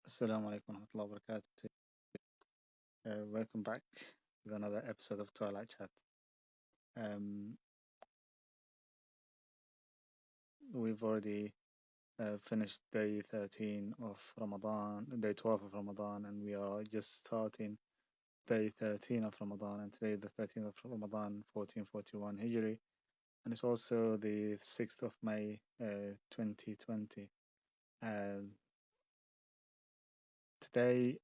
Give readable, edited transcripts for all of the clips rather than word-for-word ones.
Assalamu alaikum warahmatullahi wabarakatuh. Welcome back with another episode of Twilight Chat. Um, we've already finished day 13 of Ramadan, day 12 of Ramadan, and we are just starting day 13 of Ramadan. And today, the 13th of Ramadan, 1441 Hijri, and it's also the 6th of May, 2020. Um, Today,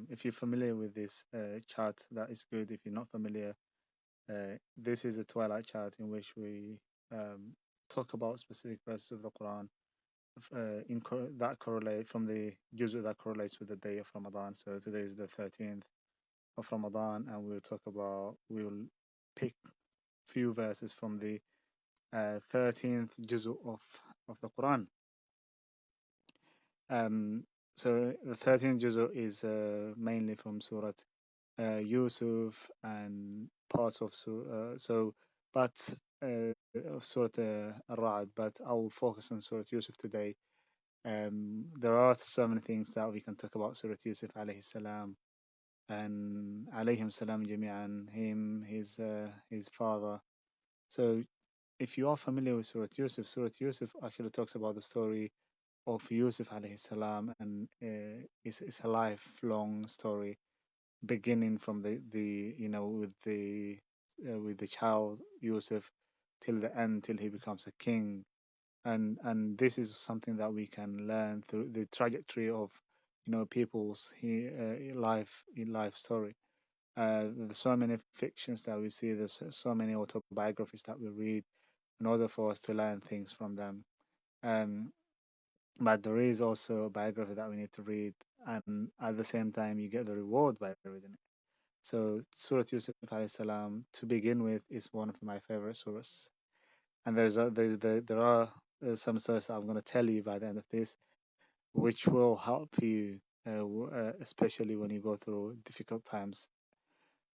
if you're familiar with this chart, that is good. If you're not familiar, this is a Twilight chart in which we talk about specific verses of the Quran that correlate from the juz'u that correlates with the day of Ramadan. So today is the 13th of Ramadan, and we will pick few verses from the 13th juz'u of the Quran. Um, so the 13th juz'u is mainly from Surah Yusuf and parts of but of Surah Al-Ra'd, but I will focus on Surah Yusuf today. There are so many things that we can talk about Surah Yusuf alayhi salam and alayhim salam jami'an, his father. So if you are familiar with Surah Yusuf actually talks about the story of Yusuf alayhi salam, and it's a lifelong story beginning from the with the child Yusuf till the end, till he becomes a king. And this is something that we can learn through the trajectory of people's life story. There's so many fictions that we see, there's so many autobiographies that we read in order for us to learn things from them. um, but there is also a biography that we need to read, and at the same time you get the reward by reading it. So Surah Yusuf alayhi salam, to begin with, is one of my favorite surahs. And there are some surahs that I'm going to tell you by the end of this, which will help you, especially when you go through difficult times.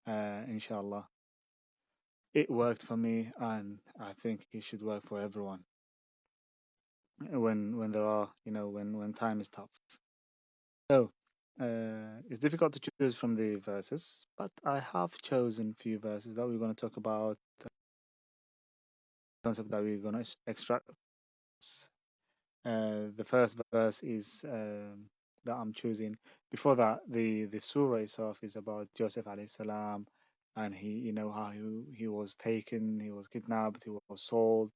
Inshallah, it worked for me, and I think it should work for everyone when there are when time is tough. So it's difficult to choose from the verses, but I have chosen few verses that we're going to talk about, concept that we're going to extract. The first verse is that I'm choosing. Before that, the surah itself is about Joseph alayhi salam, and how he was taken, he was kidnapped, he was sold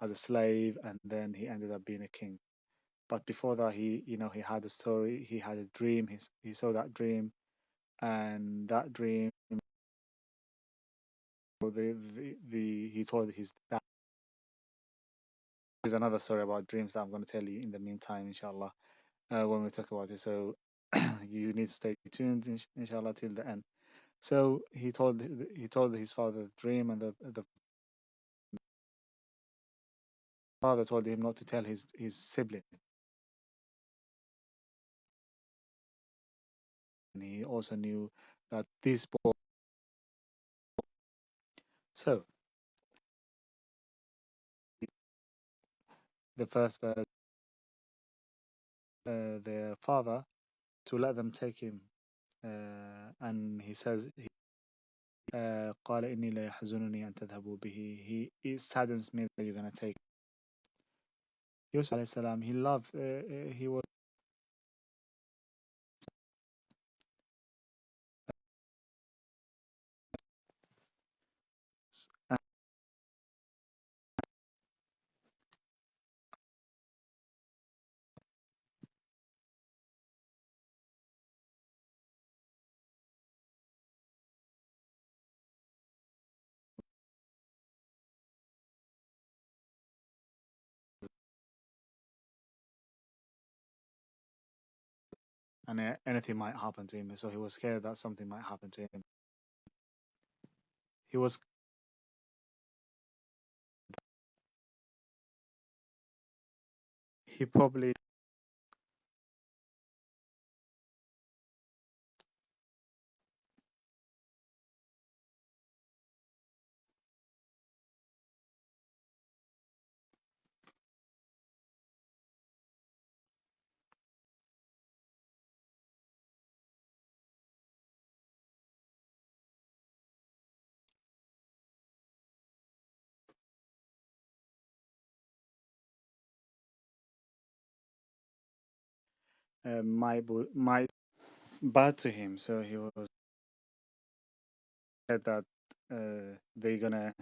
as a slave, and then he ended up being a king. But before that, he had a story, he had a dream, he saw that dream, and that dream, he told his dad. There's another story about dreams that I'm going to tell you in the meantime, inshallah, when we talk about it. So you need to stay tuned, inshallah, till the end. So he told his father the dream, and the father told him not to tell his sibling, and he also knew that this boy. So the first verse, their father to let them take him, and he says, قال إني لا يحزنني أن تذهبوا به. It saddens me that you're gonna take Yusuf alayhi salam. He loved, he was, and anything might happen to him. So he was scared that something might happen to him. He was he probably might bad to him. So he was said that they're gonna.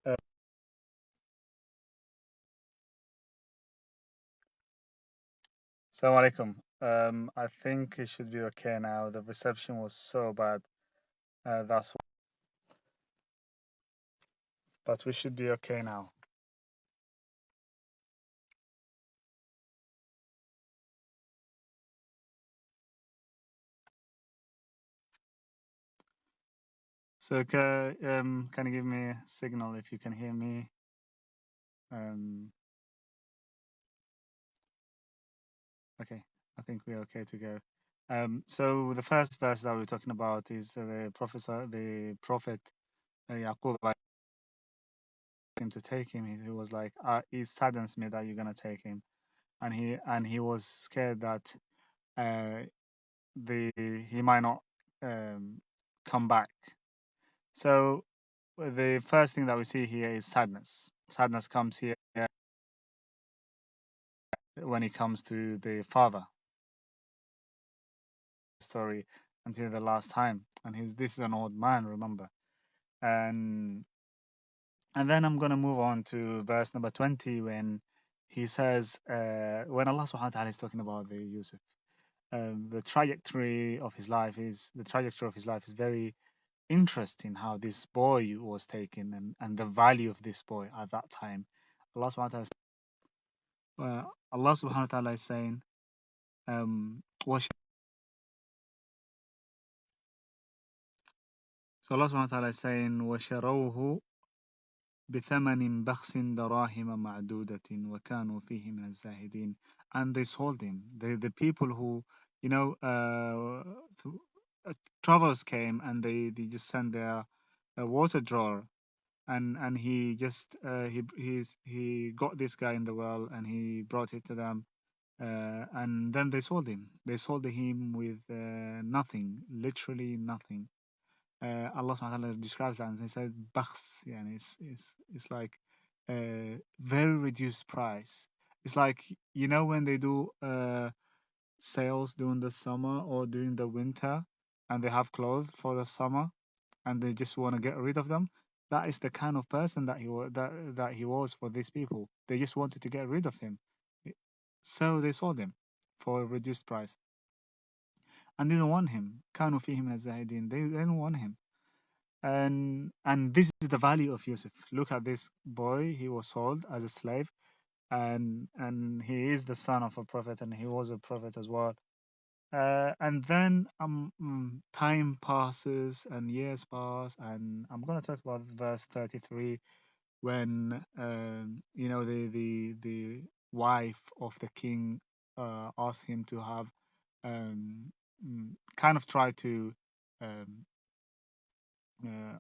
Uh, Assalamu alaikum. I think it should be okay now. The reception was so bad. That's but we should be okay now. So can you give me a signal if you can hear me? Um, okay, I think we're okay to go. So the first verse that we're talking about is the prophet Yaqub asked him to take him. He was like, it saddens me that you're gonna take him, and he was scared that uh, he might not um, come back. So the first thing that we see here is sadness. Sadness comes here when it comes to the father story until the last time, and this is an old man, remember. And and then I'm gonna move on to verse number 20 when he says, when Allah Subhanahu wa Taala is talking about the Yusuf, the trajectory of his life is very interesting. How this boy was taken and the value of this boy at that time. Allah Subhanahu wa Taala, Allah Subhanahu wa Taala is saying, wash. So Allah Subhanahu wa Taala is saying, وَشَرَوْهُ بِثَمَنٍ بَخْسٍ دَرَاهِمَ مَعْدُودَةٍ وَكَانُوا فِيهِ مِنَ الزَّاهِدِينَ. And they sold him. The people who, travelers came and they just sent their water drawer, and he just he got this guy in the well and he brought it to them, and then they sold him. They sold him with nothing, literally nothing. Allah subhanahu wa ta'ala describes that and he said bakhs, yeah, it's like very reduced price. It's like, when they do sales during the summer or during the winter, and they have clothes for the summer and they just want to get rid of them. That is the kind of person that he was for these people. They just wanted to get rid of him, so they sold him for a reduced price and didn't want him. كانوا فيه من الزاهدين. They didn't want him. And this is the value of Yusuf. Look at this boy. He was sold as a slave, and he is the son of a prophet, and he was a prophet as well. And then time passes and years pass, and I'm gonna talk about verse 33 when the wife of the king asked him to have kind of try to um,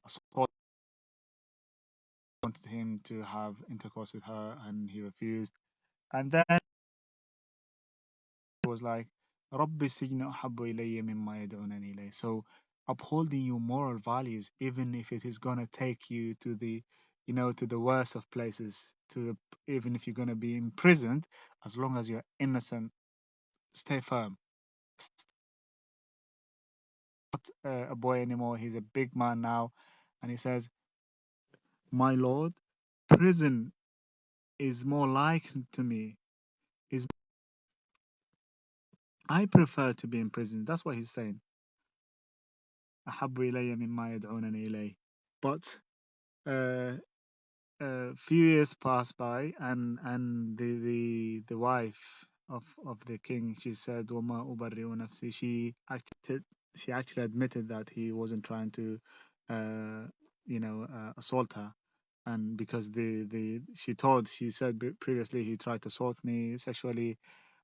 assault, wanted him to have intercourse with her, and he refused. And then he was like, رَبِّ السِّجْنُ أَحَبُّ إِلَيَّ مِمَّا يَدْعُونَنِي إِلَيْهِ. So upholding your moral values, even if it is gonna take you to the worst of places, even if you're gonna be imprisoned, as long as you're innocent, stay firm. Not a boy anymore. He's a big man now, and he says, "My Lord, prison is more like to me. Is I prefer to be in prison." That's what he's saying. أحب إلي مما يدعونني إليه. But a few years passed by, and the wife of the king, she said, "وما أبرئ نفسي." She actually admitted that he wasn't trying to assault her, and because she said previously he tried to assault me sexually,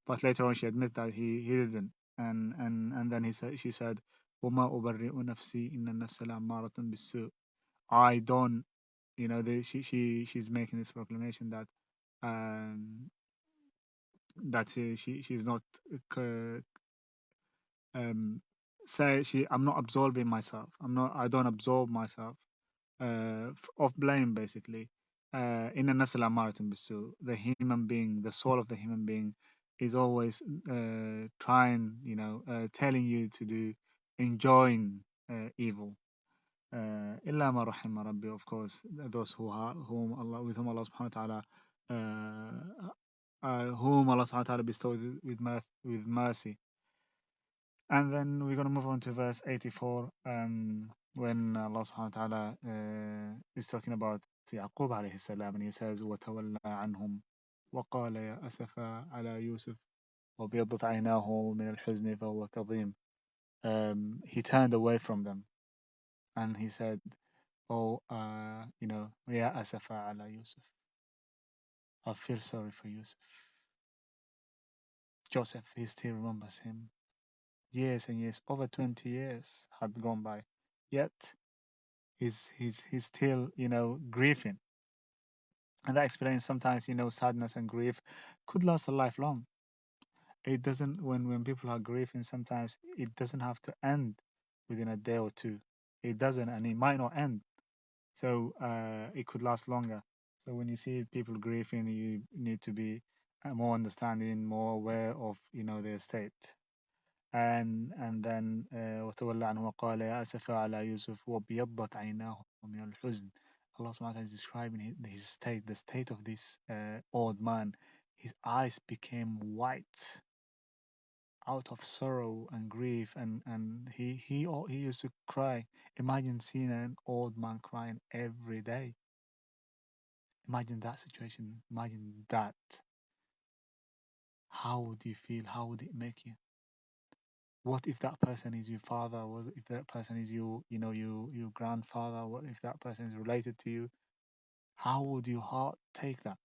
but later on she admitted that he didn't, and then she said, وما أبرئ نفسي إن النفس لأمارة بالسوء. I don't, she's making this proclamation that um, she's not uh, um, say she I'm not absolving myself. I don't absolve myself of blame basically. In a nafs al bisu, the human being, the soul of the human being, is always trying, telling you to do, enjoying evil. إلا ما رحم ربي, of course, those whom Allah, with whom Allah subhanahu wa ta'ala, whom Allah subhanahu wa ta'ala bestowed with mercy. And then we're going to move on to verse 84, when Allah subhanahu wa ta'ala is talking about Yaqub alayhi salam, and he says, وَتَوَلَّى عَنْهُمْ وَقَالَ يَا أَسَفَا عَلَى يُوسُف وَابْيَضَّتْ عَيْنَاهُ مِنَ الْحُزْنِ فَهُوَ كَظِيمٌ. He turned away from them and he said, oh, يا أسفا على يوسف. I feel sorry for Yusuf. Joseph, he still remembers him. Years and years, over 20 years had gone by. Yet he's still, grieving. And that explains sometimes, sadness and grief could last a lifelong. It doesn't, when people are grieving, sometimes it doesn't have to end within a day or two. It doesn't, and it might not end. So it could last longer. So when you see people grieving, you need to be more understanding, more aware of, their state. And then وتولى عنه وقال يا أسف على يوسف وابيضت عيناه من الحزن. Allah subhanahu wa ta'ala is describing his state, the state of this old man. His eyes became white out of sorrow and grief, and he used to cry. Imagine seeing an old man crying every day. Imagine that situation. Imagine that. How would you feel? How would it make you? What if that person is your father? What if that person is your grandfather? What if that person is related to you? How would your heart take that?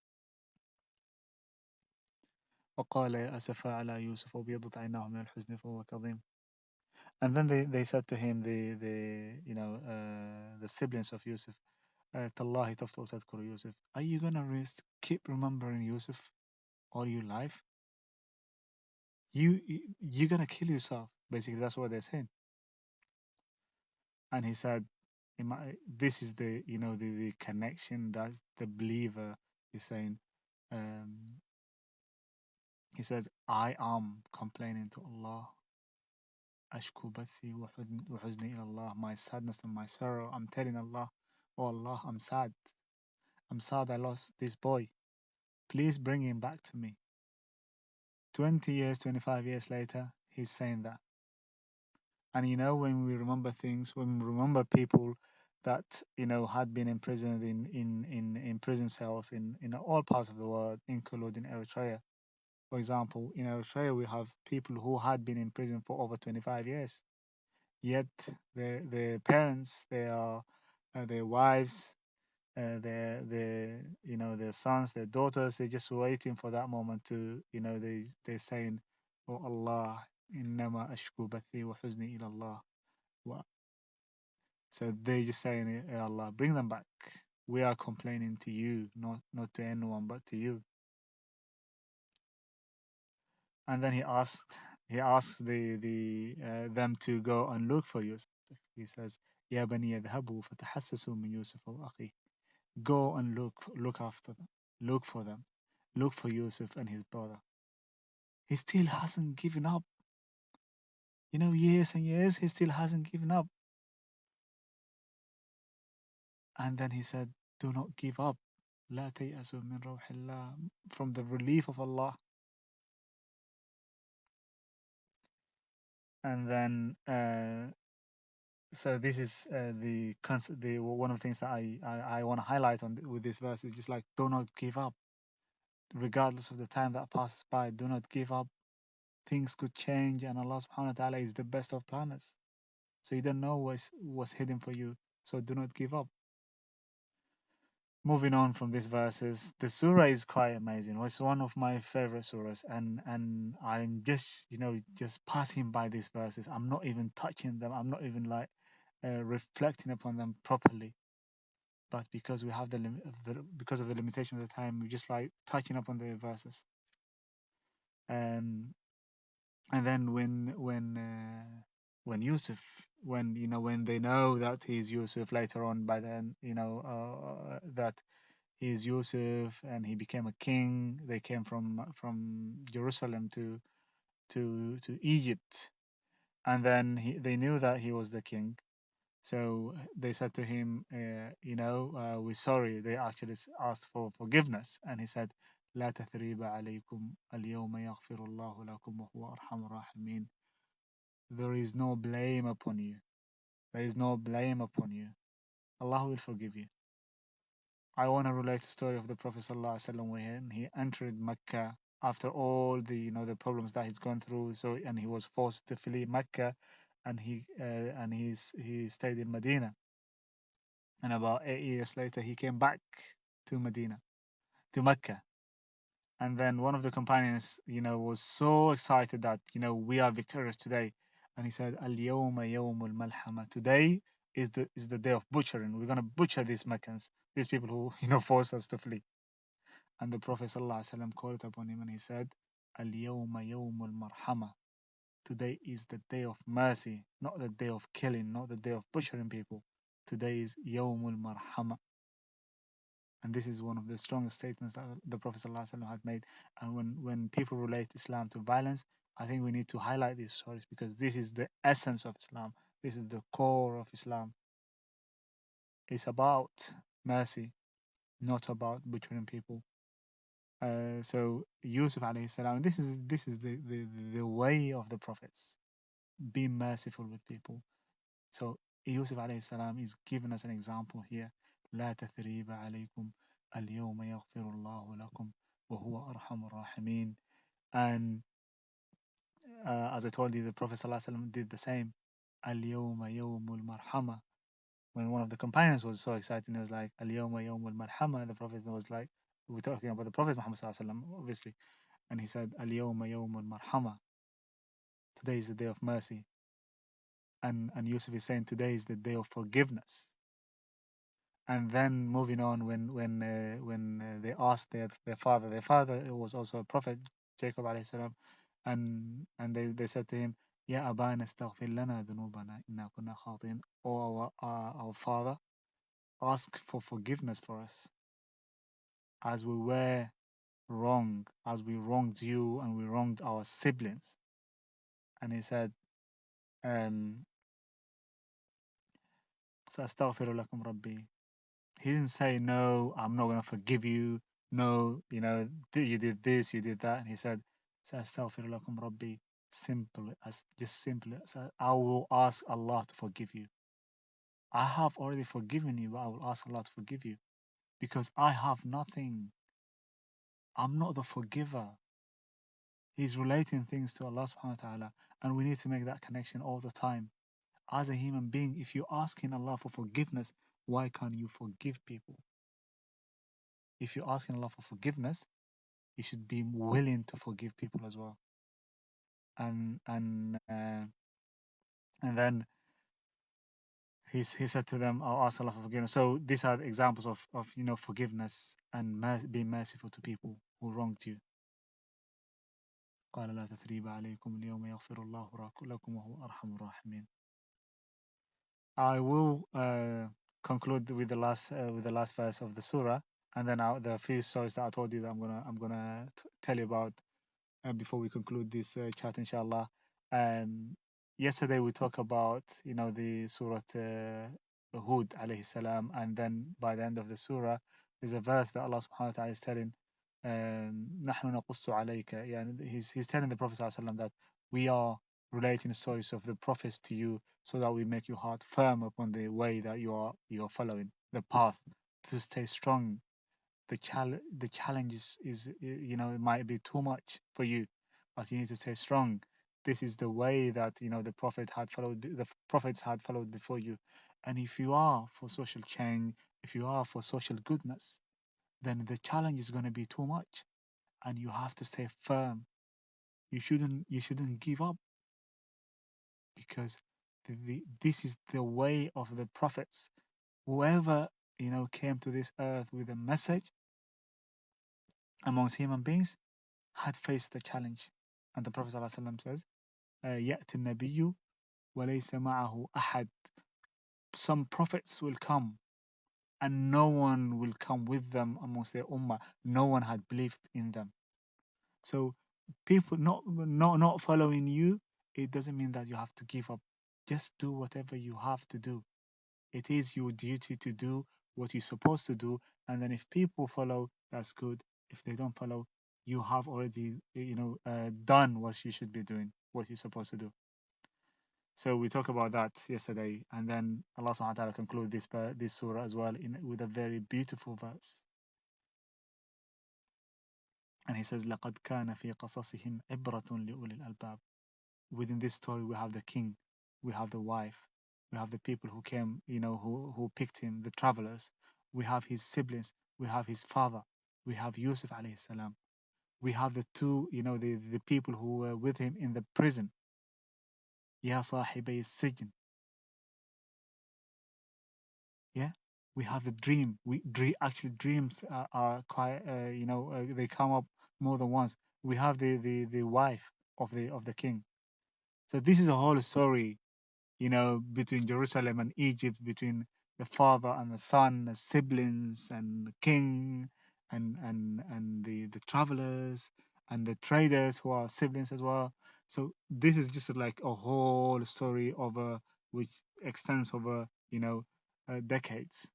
وقال يا أسف على يوسف وبيضت عيناه من الحزن فهو كظيم. And then they said to him, the siblings of Yusuf, تالله تفتأ تذكر يوسف. Are you gonna keep remembering Yusuf all your life? You're gonna kill yourself. Basically, that's what they're saying. And he said, this is the connection that the believer is saying. Um, he says, I am complaining to Allah. أشكو بثي وحزني إلى الله. My sadness and my sorrow, I'm telling Allah, oh Allah, I'm sad. I'm sad I lost this boy. Please bring him back to me. 20 years, 25 years later, he's saying that. And when we remember things, when we remember people that had been imprisoned in prison cells in all parts of the world, including Eritrea. For example, in Eritrea we have people who had been in prison for over 25 years. Yet their parents, their wives, their sons, their daughters, they're just waiting for that moment to, they're saying, oh Allah, innama ashku bathi wa huzni ila Allah. So they just saying, "Ya Allah, bring them back. We are complaining to you, not to anyone but to you." And then he asked them to go and look for Yusuf. He says, "Ya bani yadhhabu fatahassasu min Yusuf wa akhi." Go and look after them, look for them, look for Yusuf and his brother. He still hasn't given up. Years and years, he still hasn't given up. And then he said, "Do not give up. لا تيأسوا من روح الله." From the relief of Allah. And then so this is the one of the things that I want to highlight with this verse is just like, do not give up, regardless of the time that passes by. Do not give up. Things could change, and Allah subhanahu wa ta'ala is the best of planners, so you don't know what's hidden for you, so do not give up. moving on from these verses, the surah is quite amazing. It's one of my favorite surahs, and I'm just just passing by these verses. I'm not even touching them. I'm not even like reflecting upon them properly. But because we have because of the limitation of the time, we just like touching up on the verses. Um, and then when Yusuf, when they know that he's Yusuf later on, by then that he is Yusuf and he became a king. They came from Jerusalem to Egypt, and then they knew that he was the king. So they said to him, we're sorry. They actually asked for forgiveness, and he said, لا تثريب عليكم اليوم يغفر الله لكم وهو أرحم الراحمين. There is no blame upon you. There is no blame upon you. Allah will forgive you. I want to relate the story of the Prophet ﷺ when he entered Mecca after all the the problems that he's gone through. So and he was forced to flee Mecca, and he stayed in Medina. And about 8 years later, he came back to Medina, to Mecca. And then one of the companions, was so excited that, we are victorious today. And he said, Al-yawma yawmul malhama. Today is the day of butchering. We're going to butcher these Meccans, these people who, forced us to flee. And the Prophet ﷺ called upon him and he said, Al-yawma yawmul marhama. Today is the day of mercy, not the day of killing, not the day of butchering people. Today is yawmul marhama. And this is one of the strongest statements that the Prophet ﷺ had made. And when people relate Islam to violence, I think we need to highlight these stories because this is the essence of Islam. This is the core of Islam. It's about mercy, not about butchering people. So Yusuf alayhi salam, this is the way of the prophets. Be merciful with people. So Yusuf alayhi salam is giving us an example here. لا تثريب عليكم اليوم يغفر الله لكم وهو أرحم الراحمين. And as I told you, the Prophet ﷺ did the same. اليوم يوم المرحمة. When one of the companions was so excited, he was like, اليوم يوم المرحمة. The Prophet was like, we're talking about the Prophet Muhammad ﷺ, obviously. And he said, اليوم يوم المرحمة. Today is the day of mercy. And Yusuf is saying, today is the day of forgiveness. And then moving on, when they asked their father was also a prophet, Jacob alayhi salam, and they said to him, Ya abana astaghfir lana dhunubana inna kunna khatin. O our father, ask for forgiveness for us, as we were wrong, as we wronged you and we wronged our siblings. And he said, um, سأستغفر لكم ربي. He didn't say, no, I'm not going to forgive you. No, you did this, you did that. And he said, سأستغفر لكم ربي. Simple as I will ask Allah to forgive you. I have already forgiven you, but I will ask Allah to forgive you because I have nothing. I'm not the forgiver. He's relating things to Allah subhanahu wa ta'ala, and we need to make that connection all the time. As a human being, if you're asking Allah for forgiveness, why can't you forgive people? If you're asking Allah for forgiveness, you should be willing to forgive people as well. And then he said to them, I'll ask Allah for forgiveness. So these are examples of forgiveness and being merciful to people who wronged you. قال لا تثريب عليكم اليوم يغفر الله لكم وهو أرحم الراحمين. I will conclude with the last verse of the surah, and then the few stories that I told you that I'm gonna tell you about before we conclude this chat, inshallah. Yesterday we talked about the surah Hud alayhi salam, and then by the end of the surah there's a verse that Allah subhanahu wa ta'ala is telling نحن نقص عليك. يعني he's telling the Prophet sallallahu alaihi wasallam that we are relating the stories of the prophets to you so that we make your heart firm upon the way that you are following the path, to stay strong. The challenge is it might be too much for you, but you need to stay strong. This is the way that the prophets had followed before you. And if you are for social change, if you are for social goodness, then the challenge is going to be too much, and you have to stay firm. You shouldn't give up, because this is the way of the prophets. Whoever came to this earth with a message amongst human beings had faced the challenge. And the Prophet ﷺ says, يأتي النبي وليس معه أحد. Some prophets will come and no one will come with them amongst their ummah. No one had believed in them. So people not following you, it doesn't mean that you have to give up. Just do whatever you have to do. It is your duty to do what you're supposed to do, and then if people follow, that's good. If they don't follow, you have already done what you should be doing, what you're supposed to do. So we talked about that yesterday, and then Allah subhanahu wa ta'ala conclude this surah as well with a very beautiful verse. And he says, لَقَدْ كَانَ فِي قَصَصِهِمْ عِبْرَةٌ لِأُولِي الْأَلْبَابِ. Within this story, we have the king, we have the wife, we have the people who came, who picked him, the travelers. We have his siblings, we have his father, we have Yusuf alayhi salam. We have the two, the people who were with him in the prison. Ya صاحبي السجن. Yeah, we have the dream. Actually, dreams are quite, they come up more than once. We have the wife of the king. So this is a whole story, between Jerusalem and Egypt, between the father and the son, the siblings and the king, and the travelers and the traders who are siblings as well. So this is just like a whole story over which extends over decades.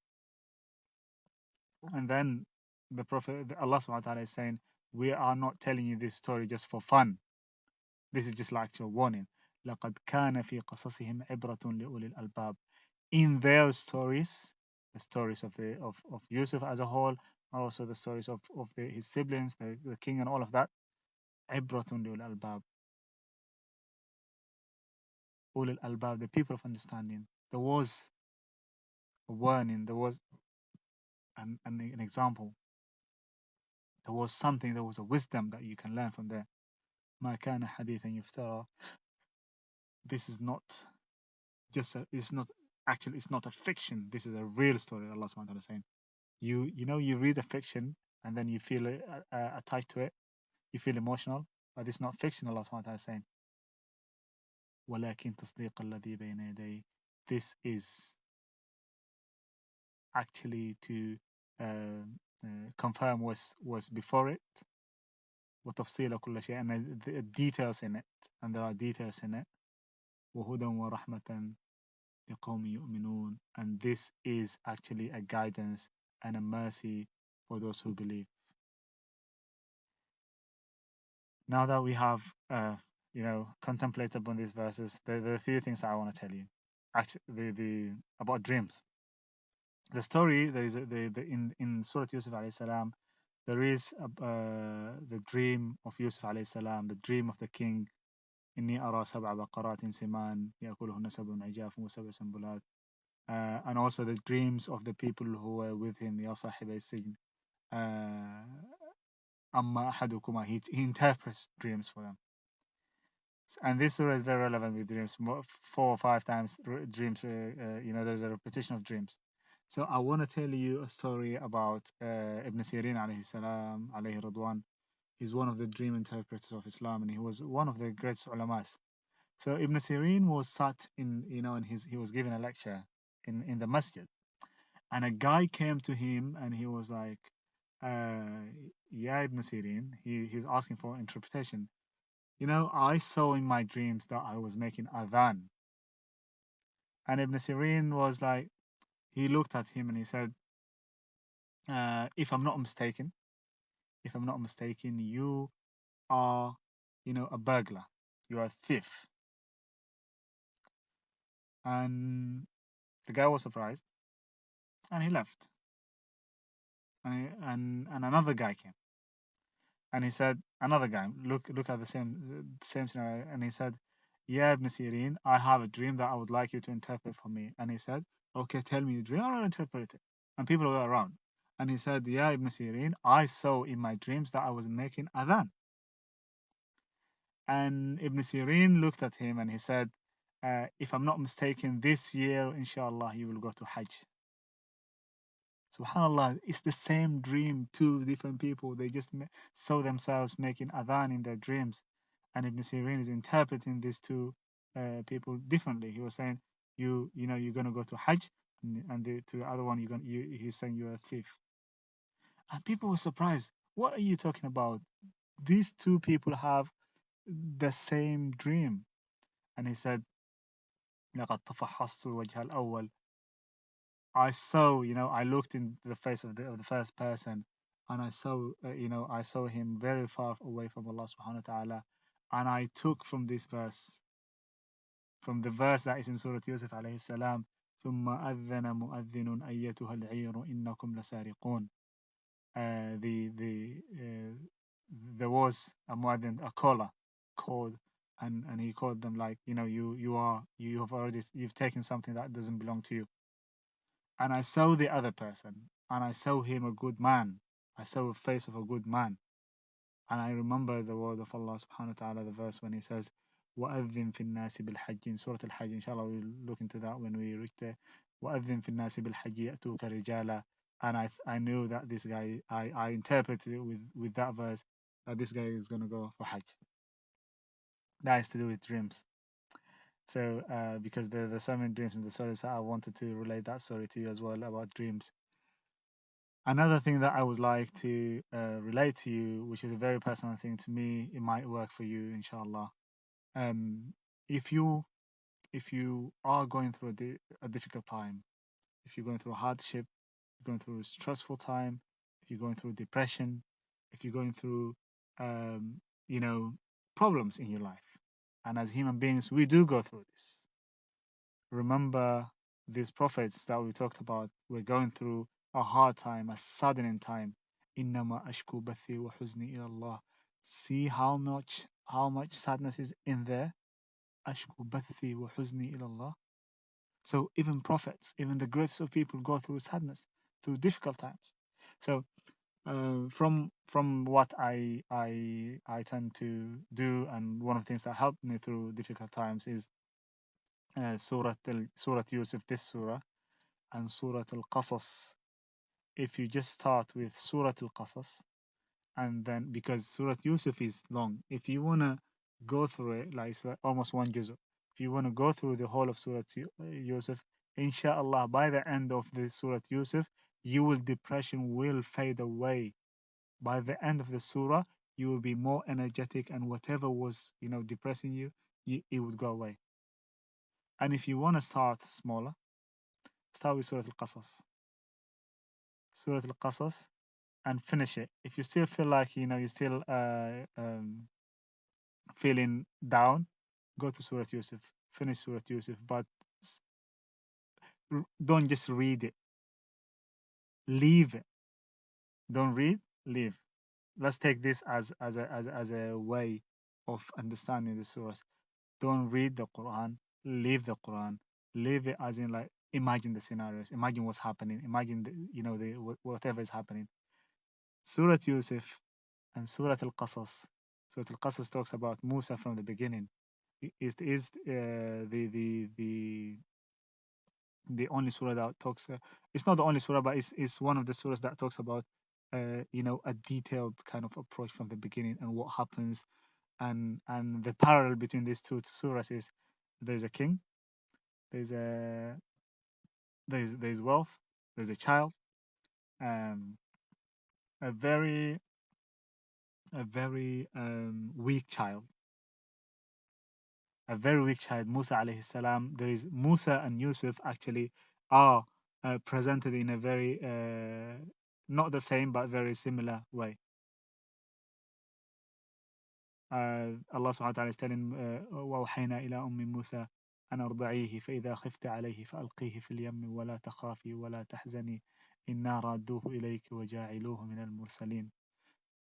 And then the Prophet, Allah subhanahu wa ta'ala is saying, we are not telling you this story just for fun. This is just like a warning. لَقَدْ كَانَ فِي قَصَصِهِمْ عِبْرَةٌ لِأُولِي الْأَلْبَابِ. In their stories, the stories of Yusuf as a whole, and also the stories of his siblings, the king and all of that, عِبْرَةٌ لِأُولِي الْأَلْبَابِ. أُولِي الْأَلْبَابِ, the people of understanding. There was a warning, there was an example. There was something, there was a wisdom that you can learn from there. ما كان حديثا يفترى. This is not it's not actually, it's not a fiction. This is a real story. Allah subhanahu wa ta'ala is saying, you read a fiction and then you feel attached to it, you feel emotional, but it's not fiction. Allah subhanahu wa ta'ala is saying, ولكن تصديق الذي بين يديه. This is actually to confirm was before it, وتفصيل كل شيء, and the details in it, and there are details in it, وهدى ورحمة لقوم يؤمنون, and this is actually a guidance and a mercy for those who believe. Now that we have contemplated upon these verses, there are a few things I want to tell you. Actually, the about dreams. The story, there is in Surah Yusuf alayhi salam, there is the dream of Yusuf alayhi salam, the dream of the king. إني أرى سبع بقرات سمان يأكلهن سبع عجاف وسبع سنبلات. And also the dreams of the people who were with him, يا صاحبي السجن. أما أحدكما, he interprets dreams for them. And this surah is very relevant with dreams. 4 or 5 times dreams, there's a repetition of dreams. So I want to tell you a story about Ibn Sirin alayhi salam, alayhi radwan. He's one of the dream interpreters of Islam, and he was one of the great ulamas. So Ibn Sirin was sat in, he was giving a lecture in the masjid, and a guy came to him and he was like, yeah, Ibn Sirin, he was asking for interpretation. I saw in my dreams that I was making adhan. And Ibn Sirin was like, he looked at him and he said, if I'm not mistaken, you are, a burglar. You are a thief. And the guy was surprised and he left. And another guy came. And he said, another guy, look at the same scenario, and he said, yeah, Ibn Sirin, I have a dream that I would like you to interpret for me. And he said, okay, tell me your dream, I'll interpret it. and people were around. And he said, "Yeah, Ibn Sirin, I saw in my dreams that I was making adhan." And Ibn Sirin looked at him and he said, "If I'm not mistaken, this year, inshallah, you will go to Hajj." Subhanallah, it's the same dream. Two different people, they just saw themselves making adhan in their dreams. And Ibn Sirin is interpreting these two people differently. He was saying, you're going to go to Hajj, and to the other one, he's saying you're a thief. And people were surprised. What are you talking about? These two people have the same dream. And he said, لقد تفحصت وجه الأول. I saw, I looked in the face of the first person, and I saw, I saw him very far away from Allah subhanahu wa ta'ala. And I took from this verse, from the verse that is in Surah Yusuf alayhi salam, ثم أذن مؤذن أيتها العير إنكم لسارقون. There was a muadhin, a caller, called, and he called them like, you've taken something that doesn't belong to you. And I saw the other person, and I saw him a good man. I saw a face of a good man. And I remember the word of Allah subhanahu wa ta'ala, the verse when he says, وَأَذِّن فِي النَّاسِ بِالْحَجِّ, in Surah Al-Hajj. Inshallah, we'll look into that when we reach there. وَأَذِّن فِي النَّاسِ بِالْحَجِّ يَأْتُوكَ رِجَالًا. And I knew that this guy, I interpreted it with that verse, that this guy is going to go for Hajj. That has to do with dreams. So, because there's so many dreams in the story, so I wanted to relate that story to you as well about dreams. Another thing that I would like to relate to you, which is a very personal thing to me, it might work for you, inshallah. Um, if you if you are going through a difficult time, if you're going through a hardship, you're going through a stressful time, if you're going through depression, if you're going through um, you know problems in your life, and as human beings, we do go through this. Remember these prophets that we talked about were going through a hard time, a saddening time. إنما أشكو بثي وحزني إلى الله. See how much sadness is in there. أشكو بثي وحزني إلى الله. So even prophets, even the greatest of people go through sadness, through difficult times. So from what I tend to do, and one of the things that helped me through difficult times is Surah Yusuf, this surah, and Surah Al-Qasas. If you just start with Surah Al-Qasas, and then, because Surah Yusuf is long, if you want to go through it, like it's like almost one juz, if you want to go through the whole of Surah Yusuf, inshallah, by the end of the Surah Yusuf, depression will fade away. By the end of the surah, you will be more energetic, and whatever was, depressing you, it would go away. And if you want to start smaller, start with Surah Al-Qasas. Surah Al-Qasas, and finish it. If you still feel like, you're still feeling down, go to Surah Yusuf. Finish Surah Yusuf, but don't just read it. Leave it. Don't read, leave. Let's take this as a way of understanding the surahs. Don't read the Quran, leave the Quran. Leave it as in, like, imagine the scenarios, imagine what's happening, imagine whatever is happening. Surah Yusuf and Surah Al-Qasas. Surah Al-Qasas talks about Musa from the beginning. It is the only surah that talks. It's not the only surah, but it's one of the surahs that talks about a detailed kind of approach from the beginning and what happens, and the parallel between these two surahs is there's a king, there's a there's wealth, there's a child, um, a very weak child, Musa alayhi salam. There is Musa and Yusuf actually are presented in a very not the same but very similar way. Allah subhanahu wa ta'ala is telling وَأَوْحَيْنَا إِلَى أُمِّ مُوسَى أَنْ أَرْضَعِيهِ فَإِذَا خِفْتِ عَلَيْهِ فَأَلْقِيهِ فِي الْيَمِّ وَلَا تَخَافِي وَلَا تَحْزَنِي إِنَّا رَادُّوهُ إِلَيْكِ وَجَاعِلُوهُ مِنَ الْمُرْسَلِينَ.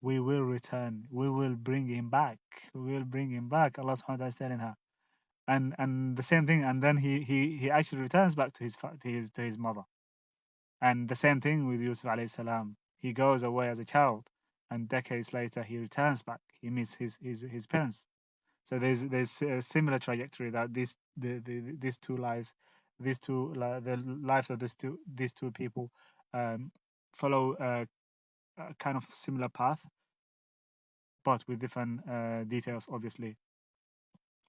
We will return, we will bring him back, Allah subhanahu wa ta'ala is telling her. And the same thing, and then he actually returns back to his mother. And the same thing with Yusuf alayhi salam. He goes away as a child, and decades later he returns back. He meets his parents. So there's a similar trajectory that these two lives, the lives of these two people, um, follow a kind of similar path, but with different details, obviously.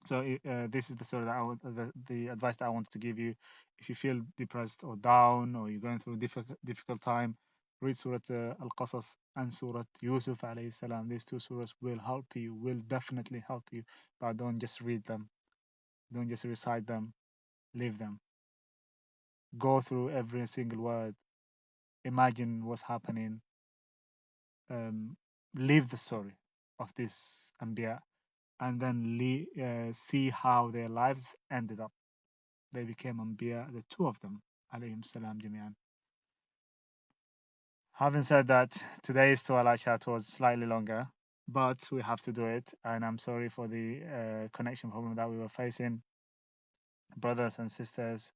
So this is the sort of the advice that I wanted to give you. If you feel depressed or down, or you're going through a difficult time, read Surah Al-Qasas and Surah Yusuf alayhi salam. These two surahs will help you, will definitely help you, but don't just read them. Don't just recite them. Live them. Go through every single word. Imagine what's happening. Um, live the story of this Anbiya, and then see how their lives ended up. They became Anbiya, the two of them, alayhim salam jami'an. Having said that, today's Twilight chat was slightly longer, but we have to do it. And I'm sorry for the connection problem that we were facing. Brothers and sisters,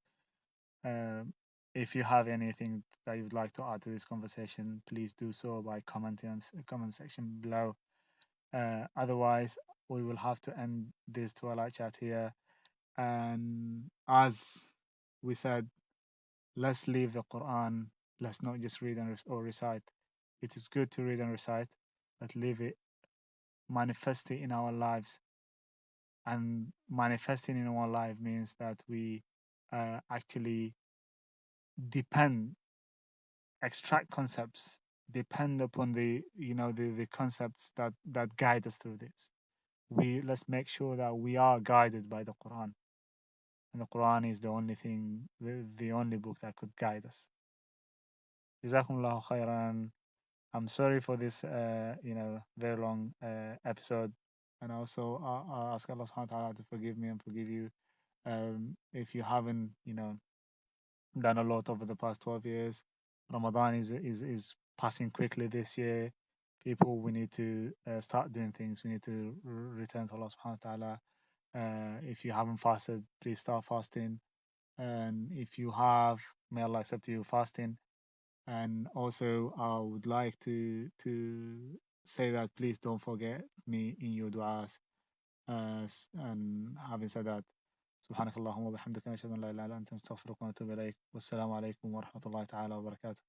um, if you have anything that you'd like to add to this conversation, please do so by commenting on the comment section below. Otherwise, we will have to end this Twilight chat here. And as we said, let's leave the Quran. Let's not just read or recite. It is good to read and recite, but live it, manifest it in our lives. And manifesting in our life means that we actually depend, extract concepts, depend upon the concepts that guide us through this. Let's make sure that we are guided by the Quran, and the Quran is the only thing, the only book that could guide us. Jazakumullahu khairan. I'm sorry for this, very long episode, and also I ask Allah Subhanahu wa Taala to forgive me and forgive you. If you haven't, done a lot over the past 12 years, Ramadan is passing quickly this year. People, we need to start doing things. We need to return to Allah Subhanahu wa Taala. If you haven't fasted, please start fasting. And if you have, may Allah accept you fasting. And also, I would like to say that please don't forget me in your du'as. And having said that, سبحانك اللهم وبحمدك نشهد أن لا إله إلا أنت نستغفرك ونتوب إليك والسلام عليكم ورحمة الله تعالى وبركاته.